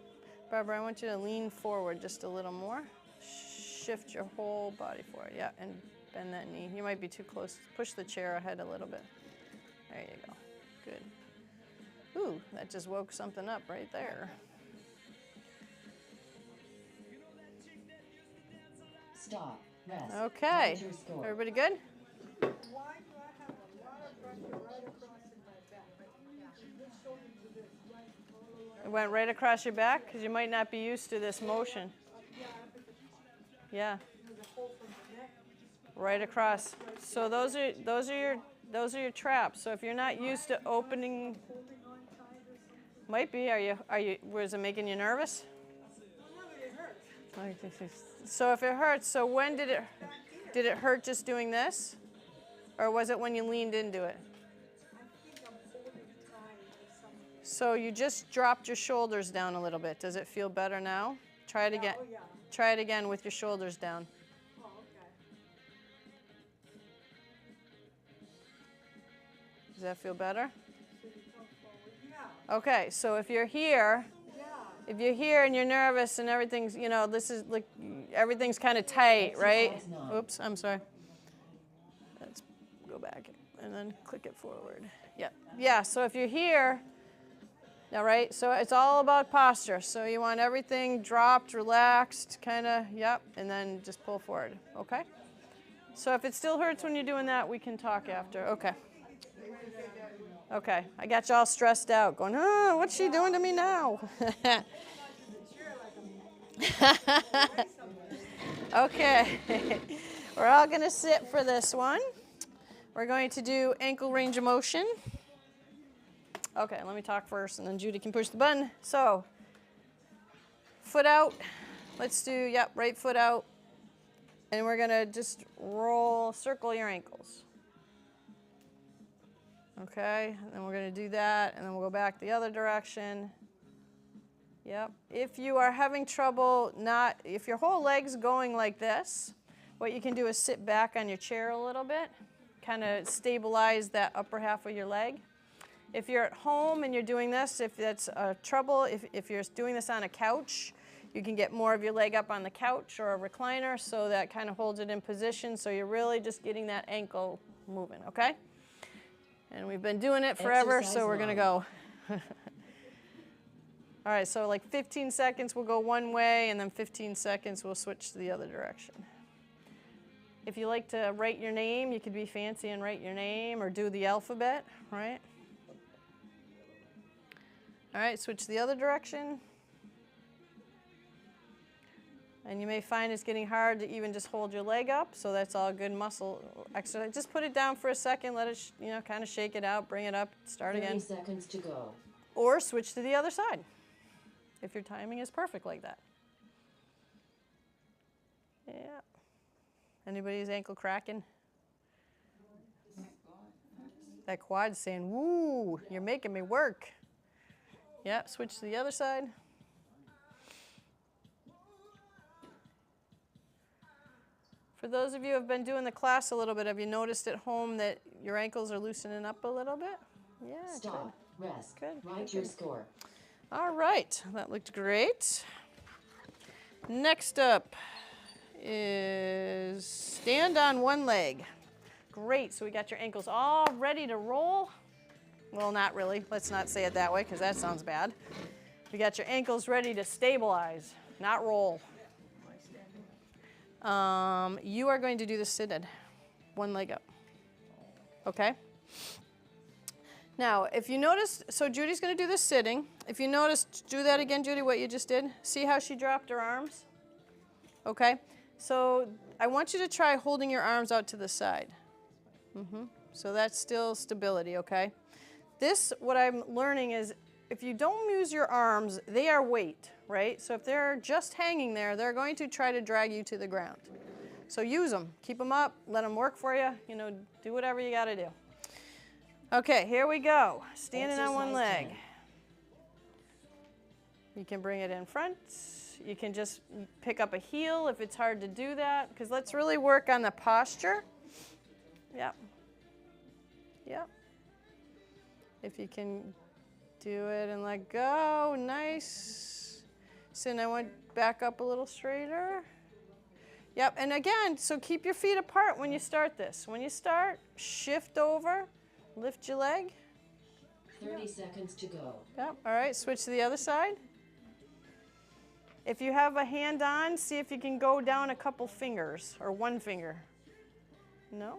Speaker 1: Barbara, I want you to lean forward just a little more. Shift your whole body forward. Yeah, and bend that knee. You might be too close. Push the chair ahead a little bit. There you go. Good. Ooh, that just woke something up right there.
Speaker 3: Stop. Rest.
Speaker 1: Okay.
Speaker 3: Write your score.
Speaker 1: Everybody good?
Speaker 2: Why do I have a lot of pressure right across in my back? This shoulder to this, right all the way.
Speaker 1: It went right across your back because you might not be used to this motion. Yeah,
Speaker 2: There's a hole from the neck.
Speaker 1: right across. So those are your traps. So if you're not used to opening,
Speaker 2: Holding on tight or something.
Speaker 1: might be. Was it making you nervous?
Speaker 2: No, but it hurts.
Speaker 1: So if it hurts, so when did it hurt just doing this, or was it when you leaned into it?
Speaker 2: I think I'm holding tight or something.
Speaker 1: So you just dropped your shoulders down a little bit. Does it feel better now? Try it again.
Speaker 2: Oh, yeah.
Speaker 1: Try it again with your shoulders down.
Speaker 2: Oh, okay.
Speaker 1: Does that feel better?
Speaker 2: So you come forward. Yeah.
Speaker 1: Okay, so if you're here,
Speaker 2: Yeah.
Speaker 1: if you're here and you're nervous and everything's, this is like, everything's kind of tight, right?
Speaker 3: Exercise 9.
Speaker 1: Oops, I'm sorry. Let's go back and then click it forward. Yeah, yeah, so if you're here, all right, so it's all about posture. So you want everything dropped, relaxed, kind of, yep, and then just pull forward, okay? So if it still hurts when you're doing that, we can talk after, okay. Okay, I got you all stressed out, going, oh, what's she doing to me now? Okay, we're all going to sit for this one. We're going to do ankle range of motion. Okay, let me talk first, and then Judy can push the button. So, foot out. Let's do, yep, right foot out. And we're going to just roll, circle your ankles. Okay, and then we're going to do that, and then we'll go back the other direction. Yep. If you are having trouble if your whole leg's going like this, what you can do is sit back on your chair a little bit, kind of stabilize that upper half of your leg. If you're at home and you're doing this, if that's trouble, if you're doing this on a couch, you can get more of your leg up on the couch or a recliner, so that kind of holds it in position, so you're really just getting that ankle moving, okay? And we've been doing it forever, so we're going to go. All right, so like 15 seconds we'll go one way, and then 15 seconds we'll switch to the other direction. If you like to write your name, you could be fancy and write your name or do the alphabet, right? All right, switch to the other direction. And you may find it's getting hard to even just hold your leg up, so that's all good muscle exercise. Just put it down for a second, let it, kind of shake it out, bring it up, start again.
Speaker 3: 30 seconds to go.
Speaker 1: Or switch to the other side, if your timing is perfect like that. Yeah. Anybody's ankle cracking? That quad's saying, woo, you're making me work. Yep, switch to the other side. For those of you who have been doing the class a little bit, have you noticed at home that your ankles are loosening up a little bit? Yeah,
Speaker 3: Stop.
Speaker 1: good.
Speaker 3: Rest.
Speaker 1: Good.
Speaker 3: Write your score.
Speaker 1: All right, that looked great. Next up is stand on one leg. Great, so we got your ankles all ready to roll. Well, not really. Let's not say it that way, because that sounds bad. We got your ankles ready to stabilize, not roll. You are going to do the seated, one leg up. Okay? Now, if you notice, so Judy's going to do this sitting. If you notice, do that again, Judy, what you just did. See how she dropped her arms? Okay? So I want you to try holding your arms out to the side. So that's still stability, okay? This, what I'm learning is, if you don't use your arms, they are weight, right? So if they're just hanging there, they're going to try to drag you to the ground. So use them. Keep them up. Let them work for you. Do whatever you got to do. Okay, here we go. Standing on one leg.
Speaker 3: 10.
Speaker 1: You can bring it in front. You can just pick up a heel if it's hard to do that, because let's really work on the posture. Yep. Yep. If you can do it and let go, nice. So now I want back up a little straighter. Yep, and again, so keep your feet apart when you start this. When you start, shift over, lift your leg.
Speaker 3: 30 seconds to go.
Speaker 1: Yep, all right, switch to the other side. If you have a hand on, see if you can go down a couple fingers, or one finger. No?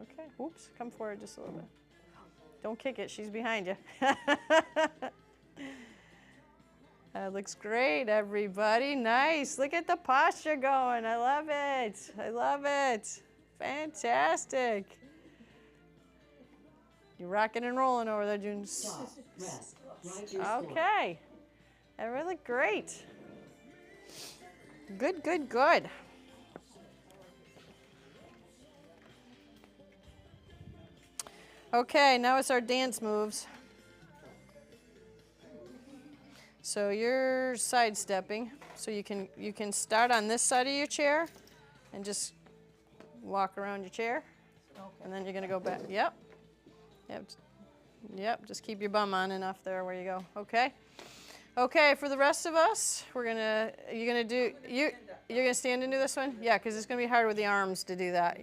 Speaker 1: Okay, oops, come forward just a little bit. Don't kick it, she's behind you. That looks great, everybody. Nice, look at the posture going. I love it, I love it. Fantastic. You're rocking and rolling over there, June.
Speaker 3: Stop. Rest. Write your score.
Speaker 1: Okay, that really great. Good, good, good. Okay, now it's our dance moves. So you're sidestepping. So you can start on this side of your chair and just walk around your chair.
Speaker 5: Okay.
Speaker 1: And then you're gonna go back. Yep. Yep. Yep. Just keep your bum on enough there where you go. Okay. Okay, for the rest of us, you're gonna stand and do this one? Yeah, because it's gonna be hard with the arms to do that.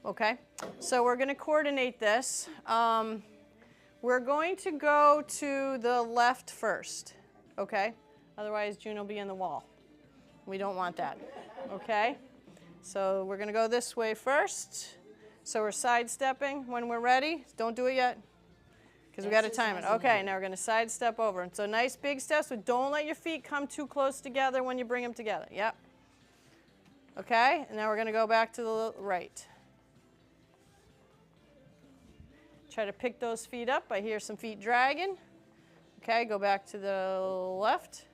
Speaker 1: Okay, so we're gonna coordinate this. We're going to go to the left first, okay? Otherwise, June will be in the wall. We don't want that, okay? So we're gonna go this way first. So we're sidestepping. When we're ready, don't do it yet. because we got to time it. Okay, now we're going to side step over. And so nice big steps, but don't let your feet come too close together when you bring them together. Yep. Okay, and now we're going to go back to the right. Try to pick those feet up. I hear some feet dragging. Okay, go back to the left.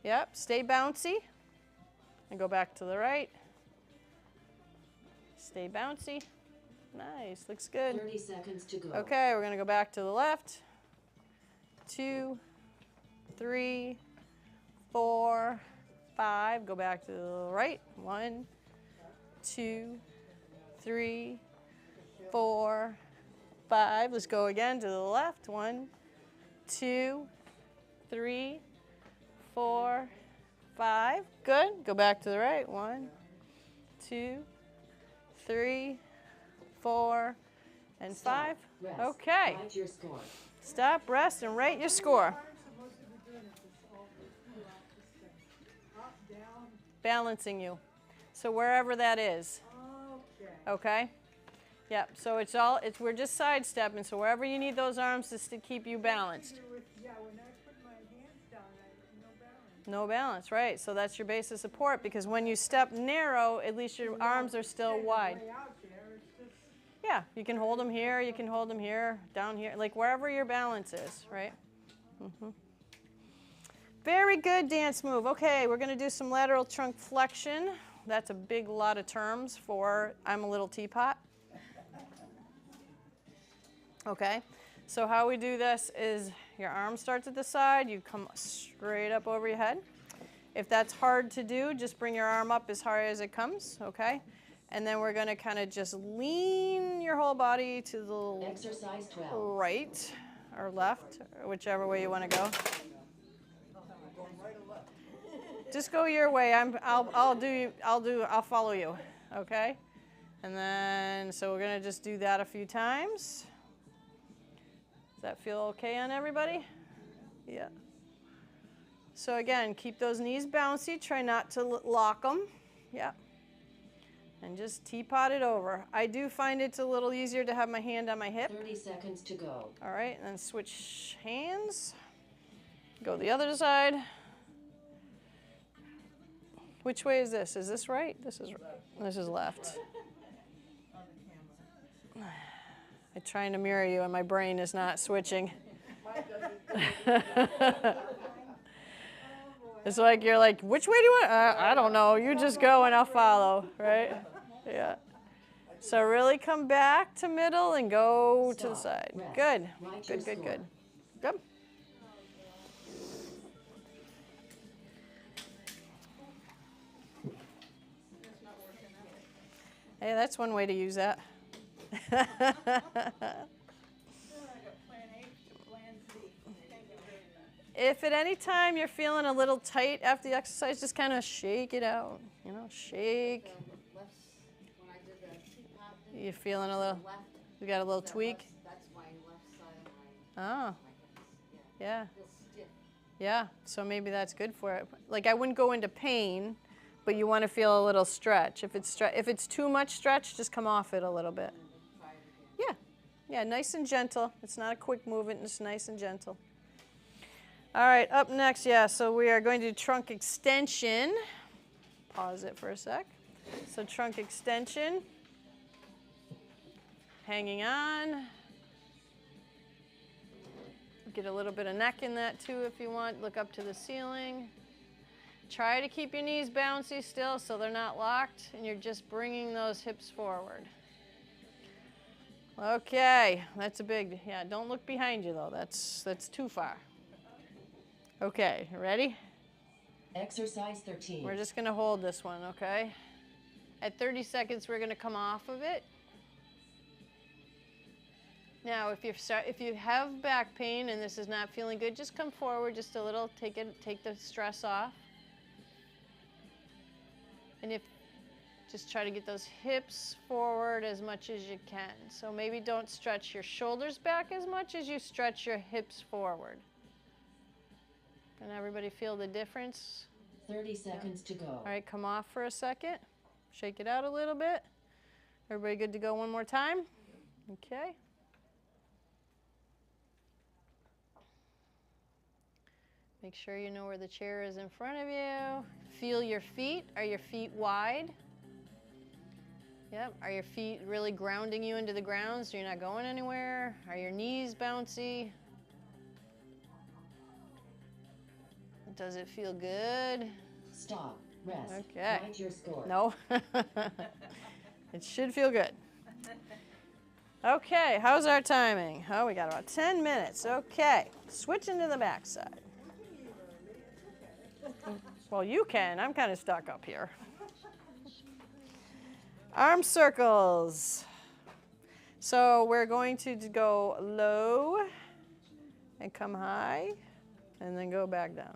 Speaker 1: Yep, stay bouncy. And go back to the right. Stay bouncy. Nice, looks good.
Speaker 3: 30 seconds to go.
Speaker 1: Okay, we're going to go back to the left. 2, 3, 4, 5. Go back to the right. 1, 2, 3, 4, 5. Let's go again to the left. 1, 2, 3, 4, 5. Good. Go back to the right. 1, 2, 3, 4, and 5.
Speaker 3: Rest.
Speaker 1: Okay.
Speaker 3: Write your score.
Speaker 1: Stop, rest, and rate your score.
Speaker 2: I'm supposed to be doing it all throughout this thing. Up, down.
Speaker 1: Balancing you. So wherever that is.
Speaker 2: Okay.
Speaker 1: Okay? Yep. So we're just sidestepping. So wherever you need those arms just to keep you balanced.
Speaker 2: Yeah, when I put my hands down, no balance.
Speaker 1: No balance, right. So that's your base of support because when you step narrow, at least your arms are still wide.
Speaker 2: Way out there, it's just,
Speaker 1: Yeah, you can hold them here, you can hold them here, down here, like wherever your balance is, right? Very good dance move. Okay, we're going to do some lateral trunk flexion. That's a big lot of terms for I'm a little teapot. Okay, so how we do this is your arm starts at the side, you come straight up over your head. If that's hard to do, just bring your arm up as high as it comes, okay? And then we're going to kind of just lean your whole body to the
Speaker 3: Exercise 12.
Speaker 1: right or left, or whichever way you want to go. Just go your way. I'll follow you, okay? And then so we're going to just do that a few times. Does that feel okay on everybody? Yeah. So again, keep those knees bouncy. Try not to lock them. Yeah. And just teapot it over. I do find it's a little easier to have my hand on my hip.
Speaker 3: 30 seconds to go.
Speaker 1: All right, and then switch hands. Go the other side. Which way is this? Is this right? This is left. I'm trying to mirror you, and my brain is not switching. It's like you're like, which way do you want? I don't know. You just go, and I'll follow, right? Yeah. So really come back to middle and go to the side.
Speaker 3: Rest.
Speaker 1: Good.
Speaker 3: Write your
Speaker 1: Good, good,
Speaker 3: score.
Speaker 1: good. Good. Hey, that's one way to use that. If at any time you're feeling a little tight after the exercise, just kind of shake it out. You know, shake.
Speaker 6: When I did the teapot thing,
Speaker 1: You feeling a little,
Speaker 6: left,
Speaker 1: you got a little tweak?
Speaker 6: that's my left side of
Speaker 1: Oh,
Speaker 6: my hips. Yeah,
Speaker 1: yeah.
Speaker 6: feels stiff.
Speaker 1: Yeah, so maybe that's good for it. Like I wouldn't go into pain, but you want to feel a little stretch. If it's too much stretch, just come off it a little bit.
Speaker 6: Try it again.
Speaker 1: Yeah, yeah, nice and gentle. It's not a quick movement, it's nice and gentle. All right, up next, yeah, so we are going to do trunk extension. Pause it for a sec. So trunk extension, hanging on. Get a little bit of neck in that too if you want. Look up to the ceiling. Try to keep your knees bouncy still so they're not locked and you're just bringing those hips forward. Okay, that's a big, yeah, don't look behind you though. That's too far. Okay, ready?
Speaker 3: Exercise 13.
Speaker 1: We're just going to hold this one, okay? At 30 seconds, we're going to come off of it. Now, if you have back pain and this is not feeling good, just come forward just a little, take the stress off. And just try to get those hips forward as much as you can. So maybe don't stretch your shoulders back as much as you stretch your hips forward. Can everybody feel the difference?
Speaker 3: 30 seconds to go.
Speaker 1: All right, come off for a second. Shake it out a little bit. Everybody good to go one more time? Okay. Make sure you know where the chair is in front of you. Feel your feet. Are your feet wide? Yep. Are your feet really grounding you into the ground so you're not going anywhere? Are your knees bouncy? Does it feel good?
Speaker 3: Stop. Rest.
Speaker 1: Okay.
Speaker 3: Write your score.
Speaker 1: No. It should feel good. Okay, how's our timing? Oh, we got about 10 minutes. Okay, switching to the back side. Well, you can. I'm kind of stuck up here. Arm circles. So we're going to go low and come high and then go back down.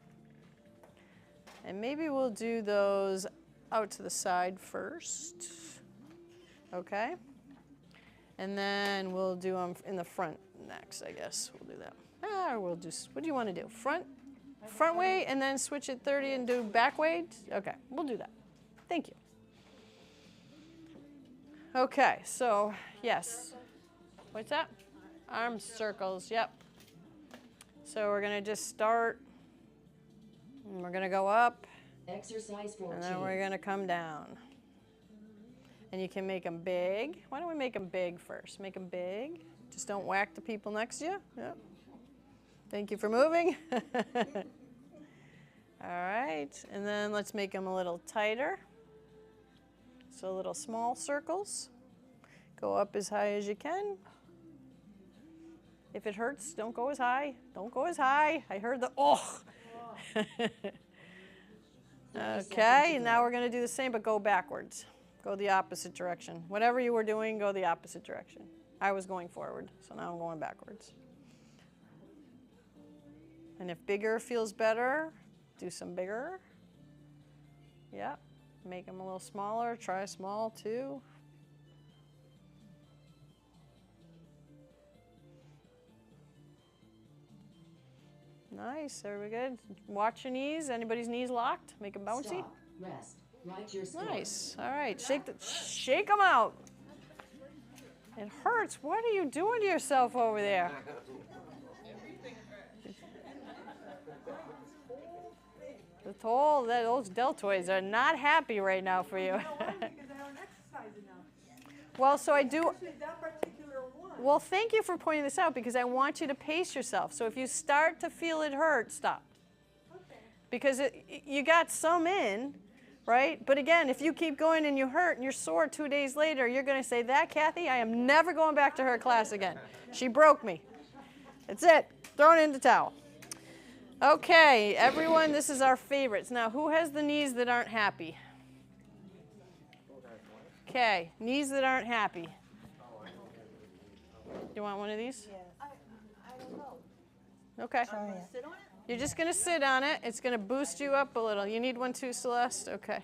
Speaker 1: And maybe we'll do those out to the side first. Okay? And then we'll do them in the front next, I guess. We'll do that. Or we'll just, what do you want to do? Front way and then switch it 30 and do back way? Okay, we'll do that. Thank you. Okay, so yes. What's that? Arm circles, yep. So we're going to just start. And we're going to go up.
Speaker 3: Exercise 14.
Speaker 1: And then we're going to come down. And you can make them big. Why don't we make them big first? Make them big. Just don't whack the people next to you. Yep. Thank you for moving. All right. And then let's make them a little tighter. So little small circles. Go up as high as you can. If it hurts, don't go as high. Don't go as high. I heard the oh. Okay, and now we're going to do the same, but go backwards. Go the opposite direction. Whatever you were doing, go the opposite direction. I was going forward, so now I'm going backwards. And if bigger feels better, do some bigger. Yep. Make them a little smaller. Try small too. Nice. Are we good? Watch your knees. Anybody's knees locked? Make them bouncy.
Speaker 3: Stop. Rest. Write your score.
Speaker 1: Nice. All right. Shake them out. It hurts. What are you doing to yourself over there? Those deltoids are not happy right now for you.
Speaker 2: Because I don't exercise enough.
Speaker 1: Well, so I do.
Speaker 2: Especially that particular one.
Speaker 1: Well, thank you for pointing this out because I want you to pace yourself. So if you start to feel it hurt, stop.
Speaker 2: Okay.
Speaker 1: Because you got some in, right? But again, if you keep going and you hurt and you're sore 2 days later, you're going to say, that Kathy, I am never going back to her class again. She broke me. That's it. Thrown in the towel. Okay, everyone, this is our favorites. Now, who has the knees that aren't happy? Okay, knees that aren't happy. You want one of these?
Speaker 6: I don't know.
Speaker 1: Okay.
Speaker 6: Sit on it?
Speaker 1: You're just going to sit on it. It's going to boost you up a little. You need one too, Celeste? Okay.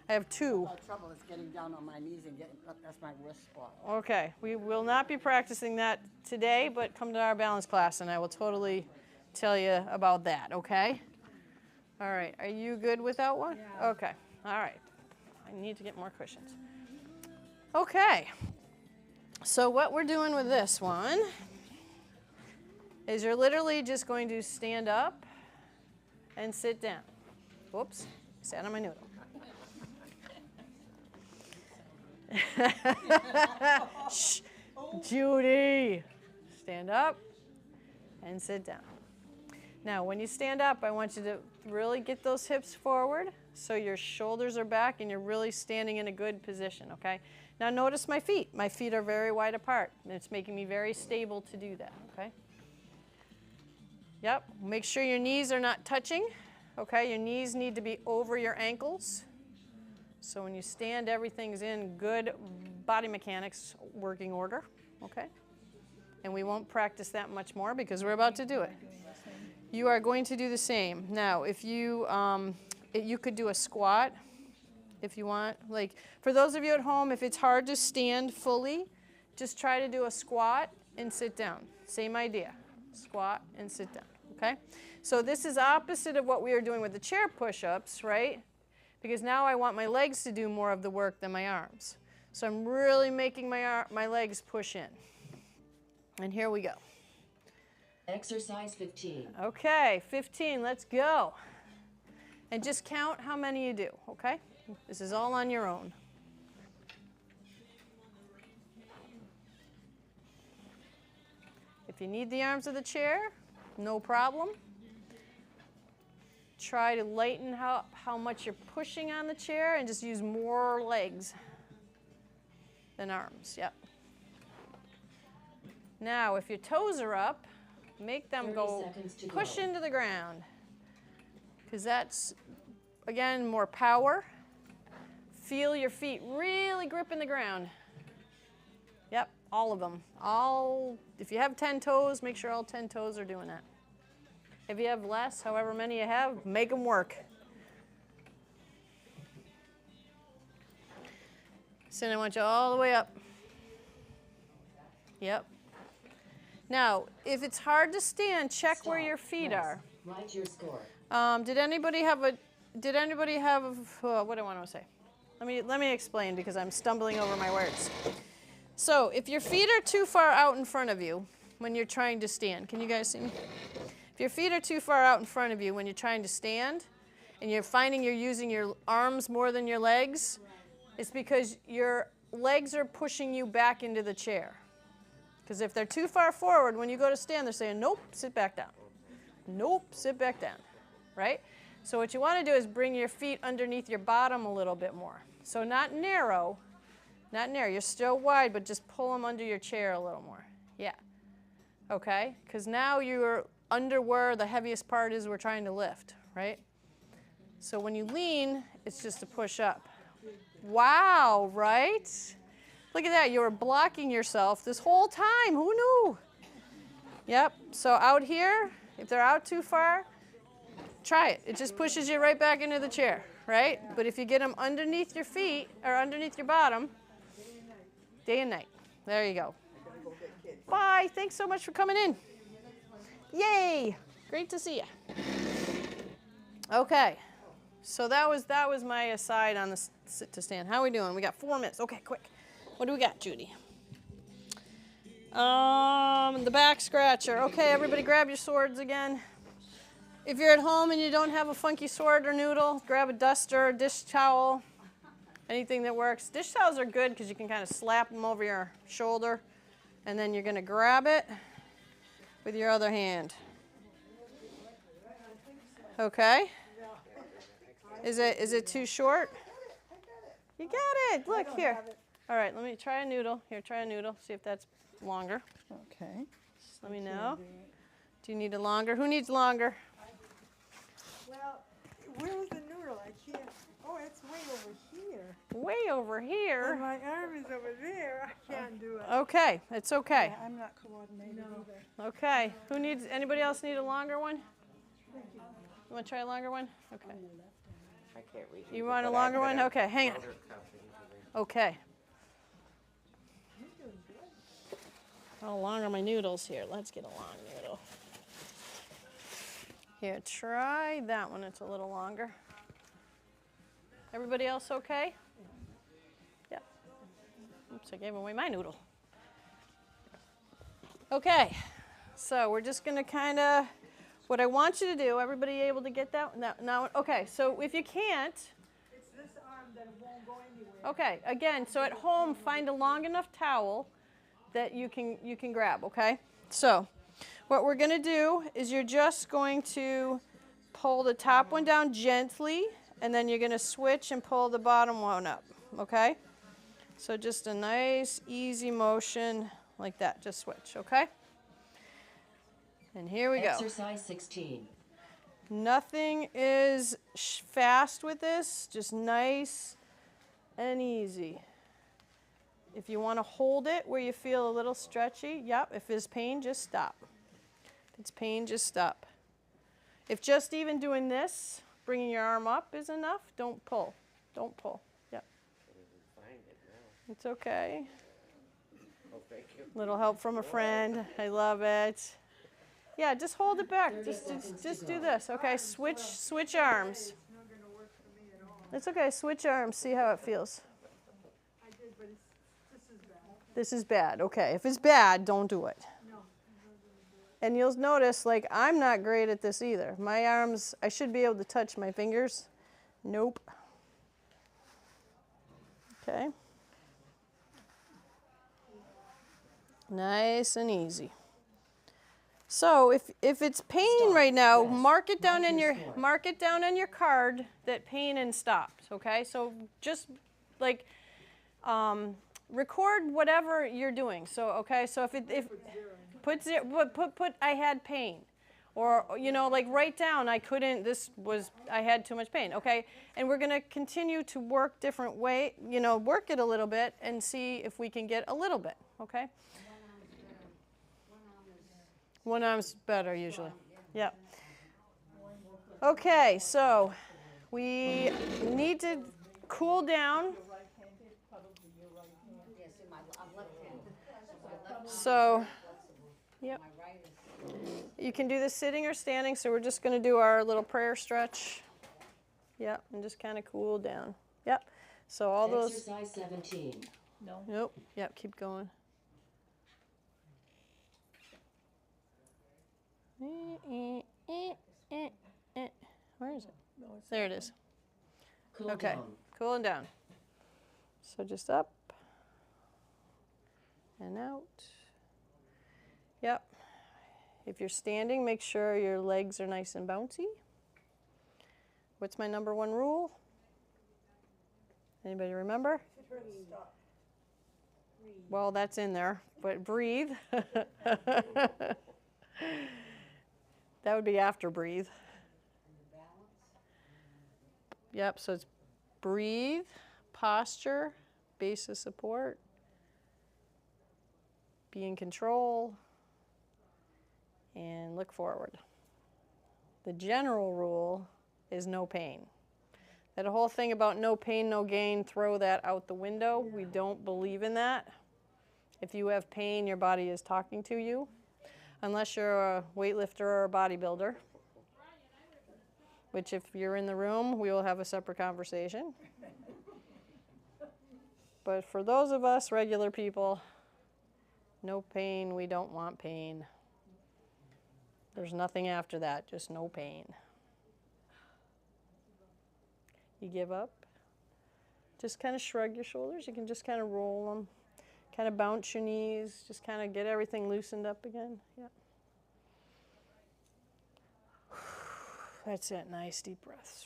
Speaker 1: I have two.
Speaker 7: My trouble is getting down on my knees and getting up. That's my worst spot.
Speaker 1: Okay. We will not be practicing that today, but come to our balance class and I will totally tell you about that, okay? All right. Are you good without one?
Speaker 2: Yeah.
Speaker 1: Okay. All right. I need to get more cushions. Okay. So what we're doing with this one is you're literally just going to stand up and sit down. Whoops, sat on my noodle. Shh, Judy. Stand up and sit down. Now, when you stand up, I want you to really get those hips forward so your shoulders are back and you're really standing in a good position, okay? Now, notice my feet. My feet are very wide apart, and it's making me very stable to do that, okay? Yep, make sure your knees are not touching, okay? Your knees need to be over your ankles. So when you stand, everything's in good body mechanics working order, okay? And we won't practice that much more because we're about to do it. You are going to do the same. Now, if you, you could do a squat if you want. Like, for those of you at home, if it's hard to stand fully, just try to do a squat and sit down. Same idea. Squat and sit down, okay? So this is opposite of what we were doing with the chair push-ups, right? Because now I want my legs to do more of the work than my arms. So I'm really making my legs push in. And here we go.
Speaker 3: Exercise 15.
Speaker 1: Okay, 15, let's go. And just count how many you do, okay? This is all on your own. If you need the arms of the chair, no problem. Try to lighten how much you're pushing on the chair and just use more legs than arms, yep. Now, if your toes are up, make them
Speaker 3: 30
Speaker 1: go
Speaker 3: seconds to
Speaker 1: push
Speaker 3: go.
Speaker 1: into the ground. Because that's, again, more power. Feel your feet really gripping the ground. Yep, all of them. If you have 10 toes, make sure all 10 toes are doing that. If you have less, however many you have, make them work. So I want you all the way up. Yep. Now, if it's hard to stand, check where your feet are.
Speaker 3: Write your score.
Speaker 1: Did anybody have what do I want to say? Let me explain because I'm stumbling over my words. So, if your feet are too far out in front of you when you're trying to stand, can you guys see me? If your feet are too far out in front of you when you're trying to stand and you're finding you're using your arms more than your legs, it's because your legs are pushing you back into the chair. Because if they're too far forward, when you go to stand, they're saying, nope, sit back down. Nope, sit back down, right? So what you want to do is bring your feet underneath your bottom a little bit more. So not narrow, you're still wide, but just pull them under your chair a little more. Yeah, okay? Because now you're under where the heaviest part is we're trying to lift, right? So when you lean, it's just a push up. Wow, right? Look at that, you were blocking yourself this whole time, who knew? Yep, so out here, if they're out too far, try it. It just pushes you right back into the chair, right? But if you get them underneath your feet, or underneath your bottom, day and night. There you go. Bye, thanks so much for coming in. Yay, great to see you. Okay, so that was my aside on the sit to stand. How are we doing? We got 4 minutes, okay, quick. What do we got, Judy? The back scratcher. Okay, everybody grab your swords again. If you're at home and you don't have a funky sword or noodle, grab a duster, a dish towel, anything that works. Dish towels are good because you can kind of slap them over your shoulder, and then you're going to grab it with your other hand. Okay? Is it too short? You got it. Look here. All right, let me try a noodle. Here, try a noodle. See if that's longer.
Speaker 2: Okay.
Speaker 1: Just let me know. Do you need it longer? Who needs longer?
Speaker 2: Well, where's the noodle? I can't. Oh, it's way over here.
Speaker 1: Way over
Speaker 2: And
Speaker 1: here.
Speaker 2: my arm is over there. I can't do it.
Speaker 1: Okay, it's okay.
Speaker 2: Yeah, I'm not coordinated either.
Speaker 1: Okay. Anybody else need a longer one? You want to try a longer one? Okay.
Speaker 4: I can't reach.
Speaker 1: You want a longer one? Okay, hang on. Okay. How long are my noodles here? Let's get a long noodle. Here, try that one. It's a little longer. Everybody else okay? Yep. Oops, I gave away my noodle. Okay, so we're just going to kind of, what I want you to do, everybody able to get that? Now, okay, so if you can't,
Speaker 2: It's this arm that won't go anywhere.
Speaker 1: okay, again, so at home, find a long enough towel that you can grab, okay? So what we're going to do is you're just going to pull the top one down gently, and then you're going to switch and pull the bottom one up, okay? So just a nice, easy motion like that. Just switch, okay? And here we go.
Speaker 3: Exercise 16.
Speaker 1: Nothing is fast with this, just nice and easy. If you want to hold it where you feel a little stretchy, yep. If there's pain, just stop. If it's pain, just stop. If just even doing this, bringing your arm up is enough, don't pull. Don't pull. Yep. It's okay.
Speaker 4: Oh, thank you.
Speaker 1: Little help from a friend. I love it. Yeah, just hold it back. Just do this. Okay, switch arms. It's okay. Switch arms. See how it feels.
Speaker 2: I did, but this is bad.
Speaker 1: This is bad. Okay, if it's bad, don't do it.
Speaker 2: No,
Speaker 1: And you'll notice, like, I'm not great at this either. My arms, I should be able to touch my fingers. Nope. Okay. Nice and easy. So if it's pain
Speaker 3: Stop.
Speaker 1: right now,
Speaker 3: Rest.
Speaker 1: mark it down
Speaker 3: Write
Speaker 1: in
Speaker 3: your
Speaker 1: your
Speaker 3: score.
Speaker 1: mark it down on your card that pain and stopped. Okay, so just like record whatever you're doing. So okay, so if put zero, put I had pain, or you know, like write down I couldn't. This was I had too much pain. Okay, and we're gonna continue to work different way. You know, work it a little bit and see if we can get a little bit. Okay. One arm's better usually. Yep. Okay, so we need to cool down. So, yep. You can do this sitting or standing, so we're just going to do our little prayer stretch. Yep, and just kind of cool down. Yep. So all those.
Speaker 3: Exercise 17.
Speaker 5: No.
Speaker 1: Nope. Yep, keep going. Where is it? There it is.
Speaker 3: Cool
Speaker 1: Okay,
Speaker 3: down.
Speaker 1: cooling down. So just up and out. Yep. If you're standing, make sure your legs are nice and bouncy. What's my number one rule? Anybody remember? Well, that's in there, but breathe. That would be after breathe. Yep, so it's breathe, posture, base of support, be in control, and look forward. The general rule is no pain. That whole thing about no pain, no gain, throw that out the window. We don't believe in that. If you have pain, your body is talking to you, unless you're a weightlifter or a bodybuilder. Which if you're in the room, we will have a separate conversation. But for those of us regular people, no pain, we don't want pain. There's nothing after that, just no pain. You give up, just kind of shrug your shoulders. You can just kind of roll them, kind of bounce your knees, just kind of get everything loosened up again. Yep. That's it, nice deep breaths.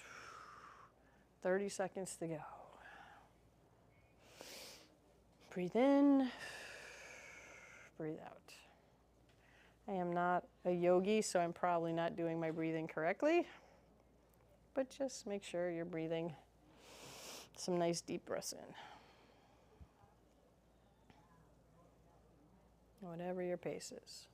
Speaker 1: 30 seconds to go. Breathe in, breathe out. I am not a yogi, so I'm probably not doing my breathing correctly, but just make sure you're breathing some nice deep breaths in. Whatever your pace is.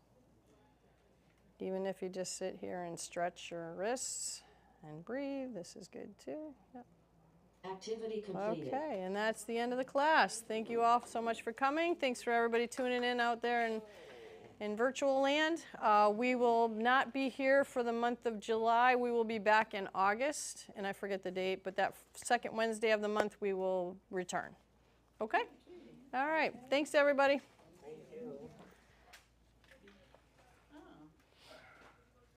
Speaker 1: Even if you just sit here and stretch your wrists and breathe, this is good too. Yep.
Speaker 3: Activity completed.
Speaker 1: Okay, and that's the end of the class. Thank you all so much for coming. Thanks for everybody tuning in out there in virtual land. We will not be here for the month of July. We will be back in August, and I forget the date, but that second Wednesday of the month we will return. Okay? All right. Thanks, everybody.